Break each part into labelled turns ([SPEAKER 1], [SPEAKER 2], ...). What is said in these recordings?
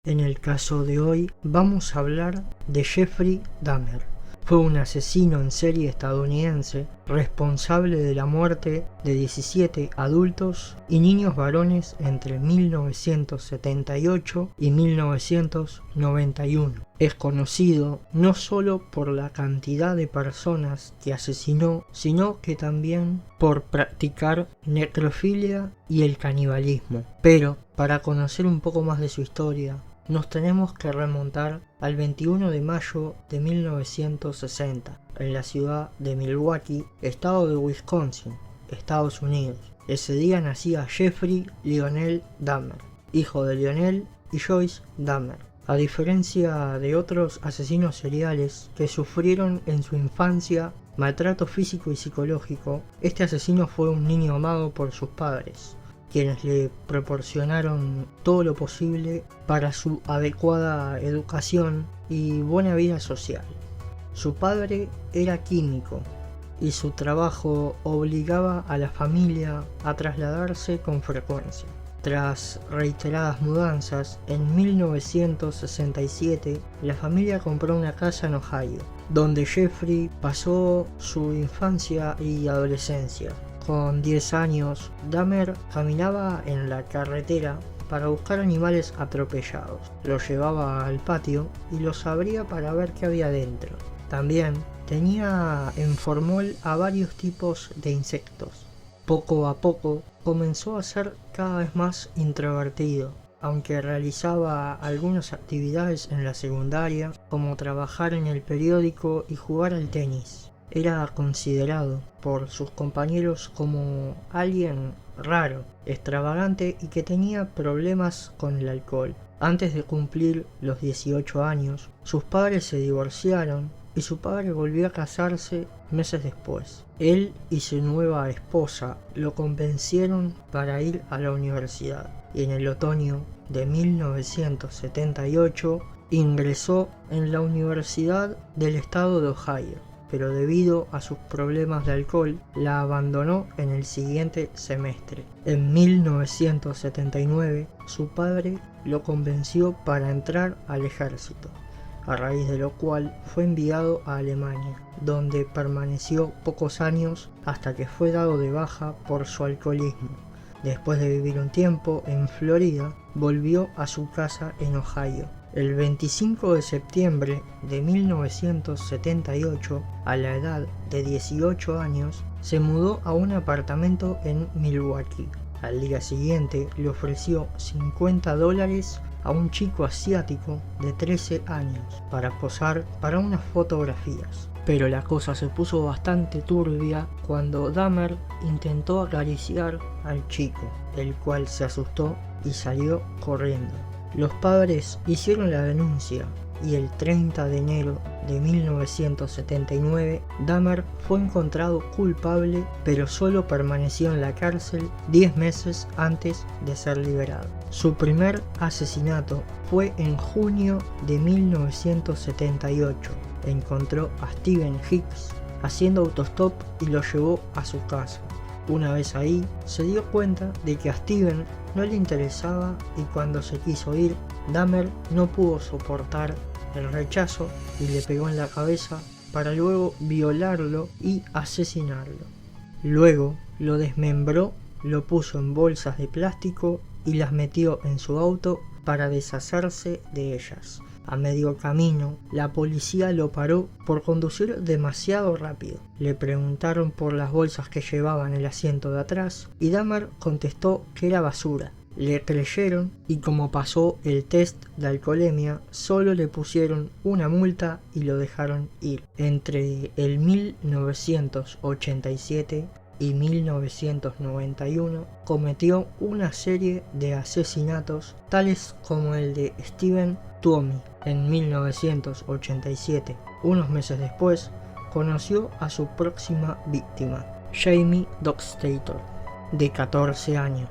[SPEAKER 1] En el caso de hoy vamos a hablar de Jeffrey Dahmer. Fue un asesino en serie estadounidense responsable de la muerte de 17 adultos y niños varones entre 1978 y 1991. Es conocido no solo por la cantidad de personas que asesinó, sino que también por practicar necrofilia y el canibalismo. Pero para conocer un poco más de su historia, nos tenemos que remontar al 21 de mayo de 1960, en la ciudad de Milwaukee, estado de Wisconsin, Estados Unidos. Ese día nacía Jeffrey Lionel Dahmer, hijo de Lionel y Joyce Dahmer. A diferencia de otros asesinos seriales que sufrieron en su infancia maltrato físico y psicológico, este asesino fue un niño amado por sus padres, quienes le proporcionaron todo lo posible para su adecuada educación y buena vida social. Su padre era químico y su trabajo obligaba a la familia a trasladarse con frecuencia. Tras reiteradas mudanzas, en 1967 la familia compró una casa en Ohio, donde Jeffrey pasó su infancia y adolescencia. Con 10 años, Dahmer caminaba en la carretera para buscar animales atropellados. Los llevaba al patio y los abría para ver qué había dentro. También tenía en formol a varios tipos de insectos. Poco a poco comenzó a ser cada vez más introvertido, aunque realizaba algunas actividades en la secundaria, como trabajar en el periódico y jugar al tenis. Era considerado por sus compañeros como alguien raro, extravagante y que tenía problemas con el alcohol. Antes de cumplir los 18 años, sus padres se divorciaron y su padre volvió a casarse meses después. Él y su nueva esposa lo convencieron para ir a la universidad y en el otoño de 1978 ingresó en la Universidad del Estado de Ohio, pero debido a sus problemas de alcohol la abandonó en el siguiente semestre. En 1979 su padre lo convenció para entrar al ejército, a raíz de lo cual fue enviado a Alemania, donde permaneció pocos años hasta que fue dado de baja por su alcoholismo. Después de vivir un tiempo en Florida, volvió a su casa en Ohio. El 25 de septiembre de 1978, a la edad de 18 años, se mudó a un apartamento en Milwaukee. Al día siguiente le ofreció $50 a un chico asiático de 13 años para posar para unas fotografías. Pero la cosa se puso bastante turbia cuando Dahmer intentó acariciar al chico, el cual se asustó y salió corriendo. Los padres hicieron la denuncia y el 30 de enero de 1979 Dahmer fue encontrado culpable, pero solo permaneció en la cárcel 10 meses antes de ser liberado. Su primer asesinato fue en junio de 1978. Encontró a Steven Hicks haciendo autostop y lo llevó a su casa. Una vez ahí, se dio cuenta de que a Steven no le interesaba y cuando se quiso ir, Dahmer no pudo soportar el rechazo y le pegó en la cabeza para luego violarlo y asesinarlo. Luego lo desmembró, lo puso en bolsas de plástico y las metió en su auto para deshacerse de ellas. A medio camino, la policía lo paró por conducir demasiado rápido. Le preguntaron por las bolsas que llevaba en el asiento de atrás y Dahmer contestó que era basura. Le creyeron y como pasó el test de alcoholemia, solo le pusieron una multa y lo dejaron ir. Entre el 1987 y 1991 cometió una serie de asesinatos tales como el de Steven Tuomi en 1987. Unos meses después conoció a su próxima víctima, Jamie Dockstader, de 14 años,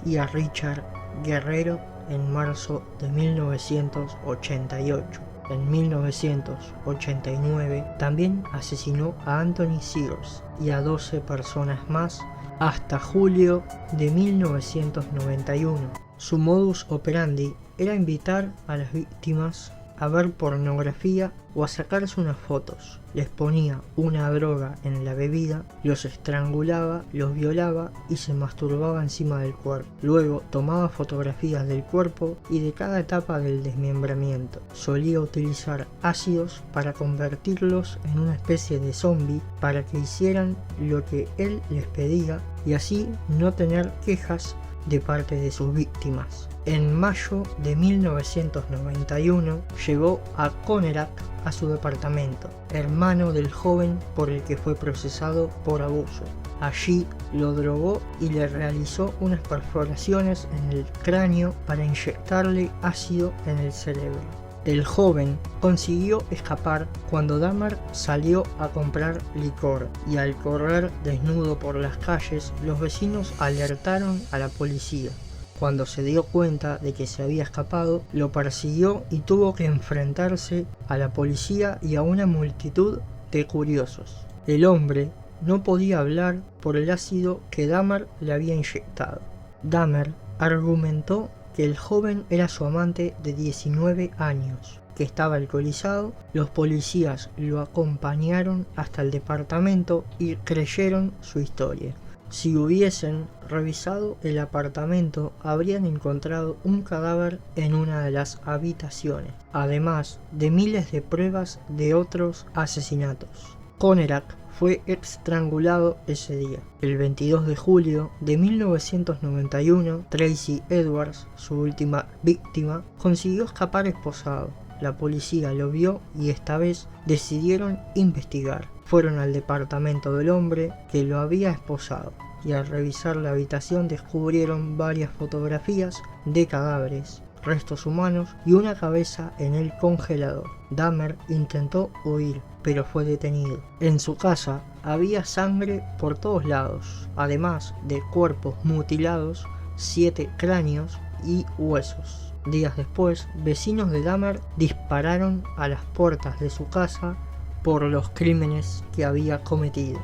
[SPEAKER 1] y a Richard Guerrero en marzo de 1988. en 1989, también asesinó a Anthony Sears y a 12 personas más hasta julio de 1991. Su modus operandi era invitar a las víctimas a ver pornografía o a sacarse unas fotos. Les ponía una droga en la bebida, los estrangulaba, los violaba y se masturbaba encima del cuerpo. Luego tomaba fotografías del cuerpo y de cada etapa del desmembramiento. Solía utilizar ácidos para convertirlos en una especie de zombie para que hicieran lo que él les pedía y así no tener quejas de parte de sus víctimas. En mayo de 1991 llegó a Conerak a su departamento, hermano del joven por el que fue procesado por abuso. Allí lo drogó y le realizó unas perforaciones en el cráneo para inyectarle ácido en el cerebro. El joven consiguió escapar cuando Dahmer salió a comprar licor y al correr desnudo por las calles, los vecinos alertaron a la policía. Cuando se dio cuenta de que se había escapado, lo persiguió y tuvo que enfrentarse a la policía y a una multitud de curiosos. El hombre no podía hablar por el ácido que Dahmer le había inyectado. Dahmer argumentó que el joven era su amante de 19 años, que estaba alcoholizado. Los policías lo acompañaron hasta el departamento y creyeron su historia. Si hubiesen revisado el apartamento, habrían encontrado un cadáver en una de las habitaciones, además de miles de pruebas de otros asesinatos. Conerak fue estrangulado ese día. El 22 de julio de 1991, Tracy Edwards, su última víctima, consiguió escapar esposado. La policía lo vio y esta vez decidieron investigar. Fueron al departamento del hombre que lo había esposado y al revisar la habitación descubrieron varias fotografías de cadáveres, restos humanos y una cabeza en el congelador. Dahmer intentó huir, pero fue detenido. En su casa había sangre por todos lados, además de cuerpos mutilados, 7 cráneos y huesos. Días después, vecinos de Dahmer dispararon a las puertas de su casa por los crímenes que había cometido.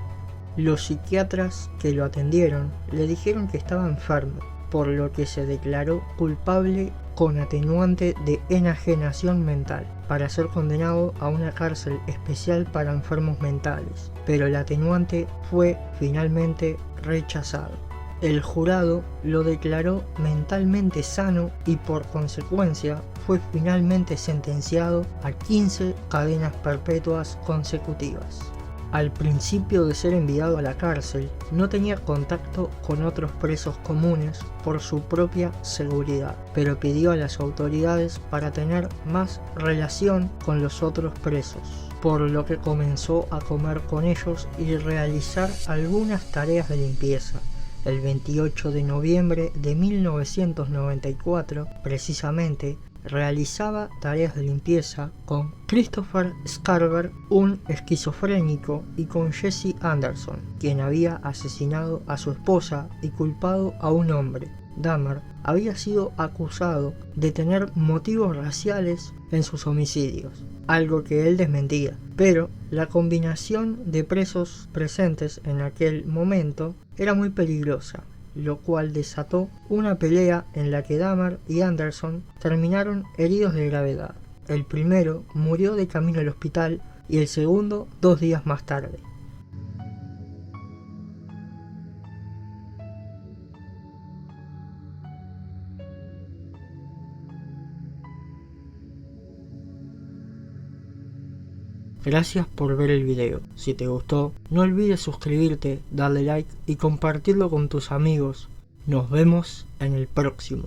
[SPEAKER 1] Los psiquiatras que lo atendieron le dijeron que estaba enfermo, por lo que se declaró culpable con atenuante de enajenación mental para ser condenado a una cárcel especial para enfermos mentales, pero el atenuante fue finalmente rechazado. El jurado lo declaró mentalmente sano y por consecuencia fue finalmente sentenciado a 15 cadenas perpetuas consecutivas. Al principio de ser enviado a la cárcel, no tenía contacto con otros presos comunes por su propia seguridad, pero pidió a las autoridades para tener más relación con los otros presos, por lo que comenzó a comer con ellos y realizar algunas tareas de limpieza. El 28 de noviembre de 1994, precisamente, realizaba tareas de limpieza con Christopher Scarver, un esquizofrénico, y con Jesse Anderson, quien había asesinado a su esposa y culpado a un hombre. Dahmer había sido acusado de tener motivos raciales en sus homicidios, algo que él desmentía, pero la combinación de presos presentes en aquel momento era muy peligrosa, lo cual desató una pelea en la que Dahmer y Anderson terminaron heridos de gravedad. El primero murió de camino al hospital y el segundo 2 días más tarde. Gracias por ver el video. Si te gustó, no olvides suscribirte, darle like y compartirlo con tus amigos. Nos vemos en el próximo.